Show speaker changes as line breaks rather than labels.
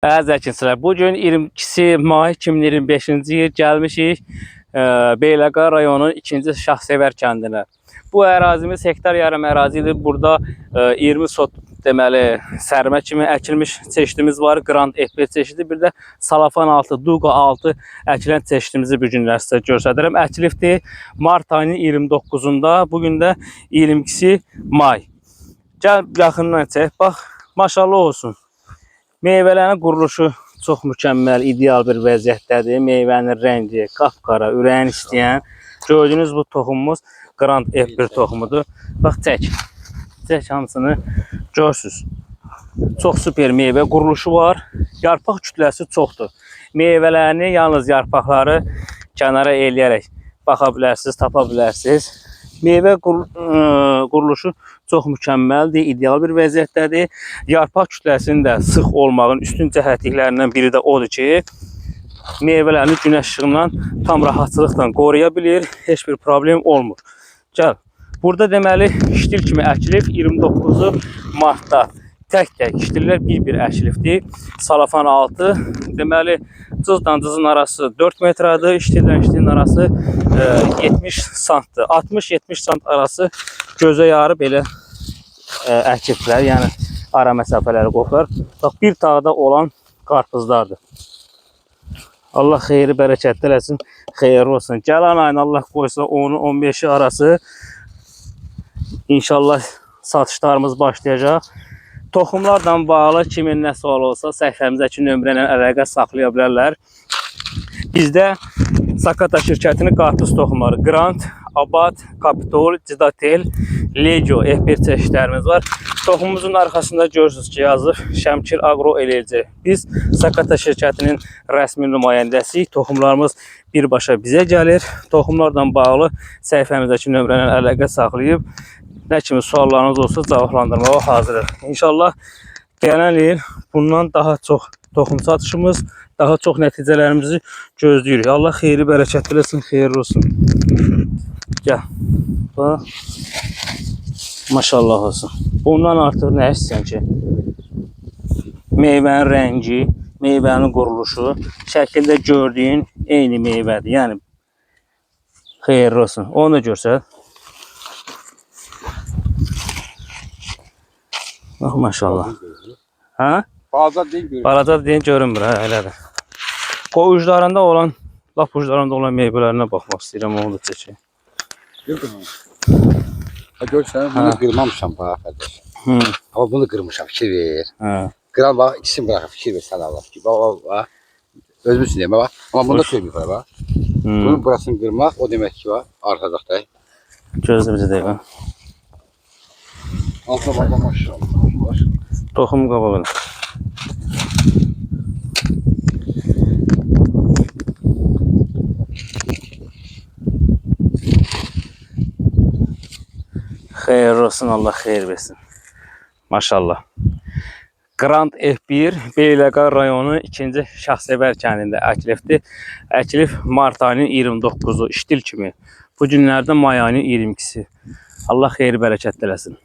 Əziz əkinçilər, bugün 22 may 2025-ci il gəlmişik Beyləqan rayonunun 2-ci Şahsevər kəndinə. Bu ərazimiz hektar yarım ərazidir. Burada 20 sot deməli sərmə kimi əkilmiş çeşidimiz var. Grand FP çeşidi, bir də Salafan 6, Duqa 6 əkilən çeşidimizi bu günlər sizə göstərirəm. Əkilibdir mart ayının 29-unda, bugün də 22 may. Gəl yaxından çək, bax, maşallah olsun. Meyvələrin quruluşu çox mükəmməl, ideal bir vəziyyətdədir. Meyvənin rəngi qapqara, ürəyin istəyən. Gördüyünüz bu toxumumuz Grand F1 toxumudur. Bax, çək hamısını görsünüz. Çox super meyvə quruluşu var. Yarpaq kütləsi çoxdur. Meyvələrini yalnız yarpaqları kənara eləyərək baxa bilərsiniz, tapa bilərsiniz. Meyvə quruluşu çox mükəmməldir, ideal bir vəziyyətdədir. Yarpaq kütləsinin də sıx olmağın üstün cəhətliklərindən biri də odur ki, meyvələrini günəş işığından tam rahatçılıqla qoruya bilir, heç bir problem olmur. Gəl, burada deməli ştil kimi əkilib 29 martda tək-tək ştillər bir-bir əkilibdir. Salafan 6, deməli cızdan cızın arası 4 metradır, ştildən ştilin arası 70 santdır. 60-70 sant arası gözə yarı belə əkiblər, yəni ara məsafələri qoxar. Bax, bir tağda olan qarpızlardır. Allah xeyri bərəkətli eləsin, xeyirli olsun. Gələn ayın Allah qoysa 10-15 arası İnşallah satışlarımız başlayacaq. Toxumlarla bağlı kimin nə sual olsa səhifəmizdəki nömrə ilə əlaqə saxlaya bilərlər. Bizdə Sakata şirkətinin qarpız toxumları Grand, Abad, Kapitol, Cidatel, Legio F1 çeşidlərimiz var. Toxumumuzun arxasında görürsünüz ki, yazır Şəmkir Agro LLC. Biz Sakata şirkətinin rəsmi nümayəndəsiyik. Toxumlarımız birbaşa bizə gəlir. Toxumlarla bağlı səhifəmizdəki nömrə ilə əlaqə saxlayıb nə kimi suallarınız olsa cavablandırmağa hazırıq. İnşallah gələn il bundan daha çox toxum satışımız, daha çox nəticələrimizi gözləyirik. Allah xeyri bərəkətli eləsin, xeyirli olsun. Gəl. Bax. Maşallah olsun. Bundan artıq nə istəyən ki? Meyvənin rəngi, meyvənin quruluşu, şəkildə gördüyün eyni meyvədir. Yəni xeyirli olsun. Onu da görsək. Bax, maşallah. Hə?
Balaca deyil.
Balaca deyil, görünmür, hə, elədir. O uclarında olan, lap uclarında olan meyvələrinə baxmaq istəyirəm, onu da çəkək.
Görsən, bunu qırmamışam bax, qardaş. Amma bunu qırmışam, fikir ver. Qıran bax, ikisini bıraxıb, fikir ver sən Allah. Bax, özümüzün demə, bax. Amma bunda söyləyib, bax. Bunun burasını qırmaq, o demək ki, bax, arxadaqda.
Gözümüzü deyil, bax.
Altına bax, maşallah.
Toxum qabağını. Xeyir olsun, Allah xeyir versin. Maşallah. Grand F1 Beyləqan rayonu 2-ci Şahsevər kəndində əkilibdir. Əkilib mart ayının 29-u, ştil kimi. Bu günlərdə may ayının 22-si. Allah xeyri bərəkətli eləsin.